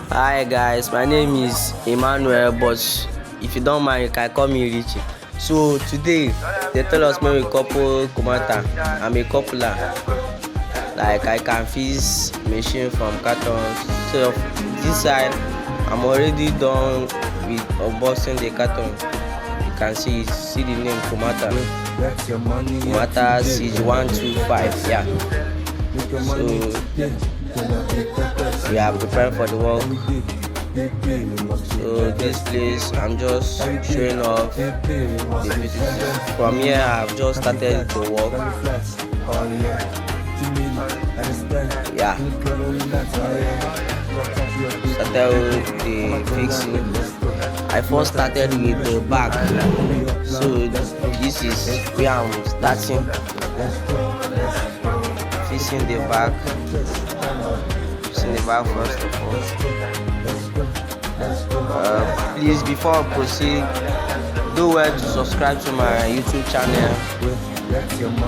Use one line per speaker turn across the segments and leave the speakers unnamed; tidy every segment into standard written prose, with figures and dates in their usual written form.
Hi guys, my name is Emmanuel, but if you don't mind, you can call me Richie. So today they tell us make we couple Kumata. I'm a coupler. Like I can fix machine from cartons. So this side, I'm already done with unboxing the carton. You can see the name Kumata. Kumata CG125. Yeah. So we are prepared for the work. So this place I'm just showing off the beauty. From here I've just started the work. Yeah. Started with the fixing. I first started with the back. So this is where I'm starting. Fixing the back. Fixing the back first of all. Please, before I proceed, do well to subscribe to my YouTube channel.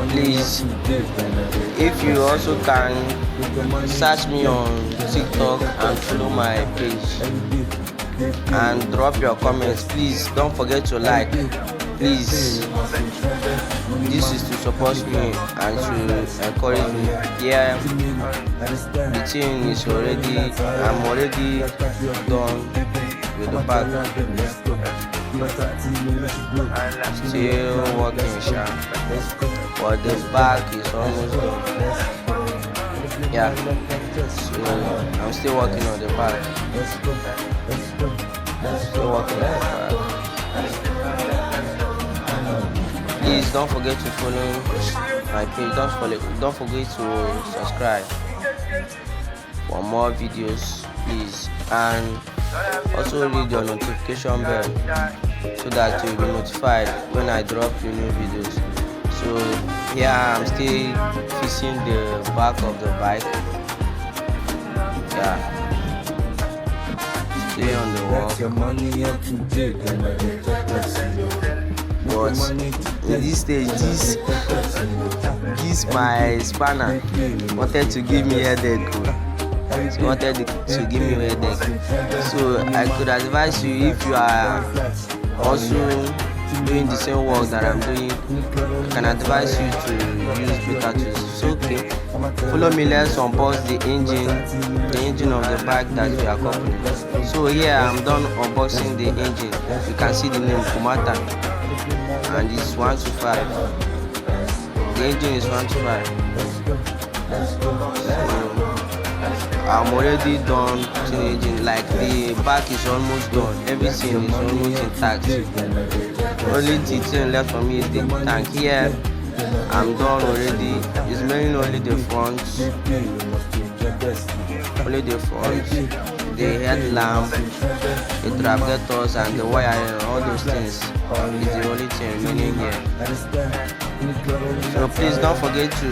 Please, if you also can search me on TikTok and follow my page and drop your comments. Please don't forget to like. Please, this is to support me and to encourage me. Yeah, the thing is I'm already done with the back. Still working sharp, but the back is almost done. Yeah, so I'm still working on the back. Still working on the back. Please don't forget to follow my page. Don't forget to subscribe for more videos, please, and also read your notification bell so that you'll be notified when I drop new videos. So here I'm still fixing the back of the bike. Yeah, stay on the wall. But in this stage, this my spanner wanted to give me headache. He wanted to give me a headache. So I could advise you, if you are also doing the same work that I'm doing, I can advise you to use better tools. It's okay. Follow me, let's unbox the engine of the bike that we are coupling. So here I'm done unboxing the engine. You can see the name Kumata, and it's 125. The engine is 125. I'm already done to the engine. Like the back is almost done. Everything is almost intact. Only the thing left for me is the tank. Here I'm done already. It's mainly only the front. Only the front. The headlamp, the travegators, and the wiring, and all those things is the only thing remaining here. So please don't forget to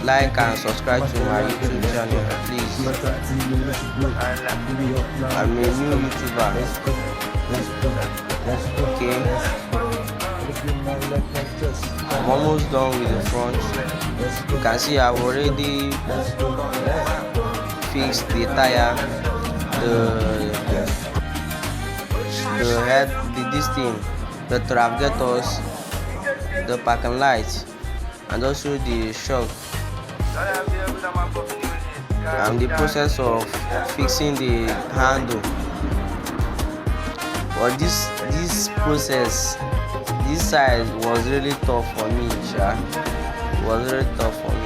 like and subscribe to my YouTube channel. Please, I'm a new YouTuber. Okay, I'm almost done with the front. You can see I've already fixed the tire, the head, this thing, the travegators, the parking lights, and also the shock. I'm in the process of fixing the handle. But this process, this side was really tough for me. It was really tough for me.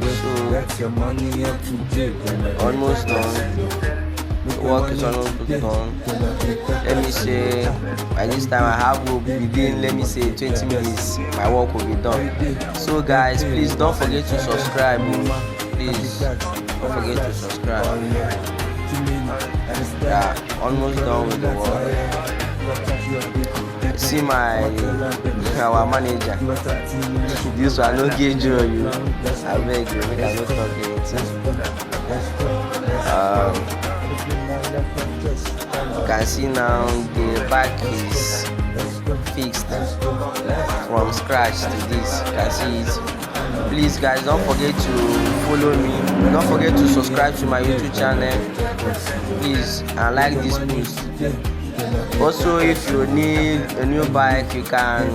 So almost done. The work is almost done. Let me say by this time I have hope within, let me say, 20 minutes my work will be done. So guys, please don't forget to subscribe. Please don't forget to subscribe. Yeah, almost done with the work. See our manager. This one no get you. I beg you, make I no talk anything. You can see now the back is fixed. from scratch to this. You can see it. Please guys, don't forget to follow me, don't forget to subscribe to my YouTube channel, please, and like this post. Also, if you need a new bike, you can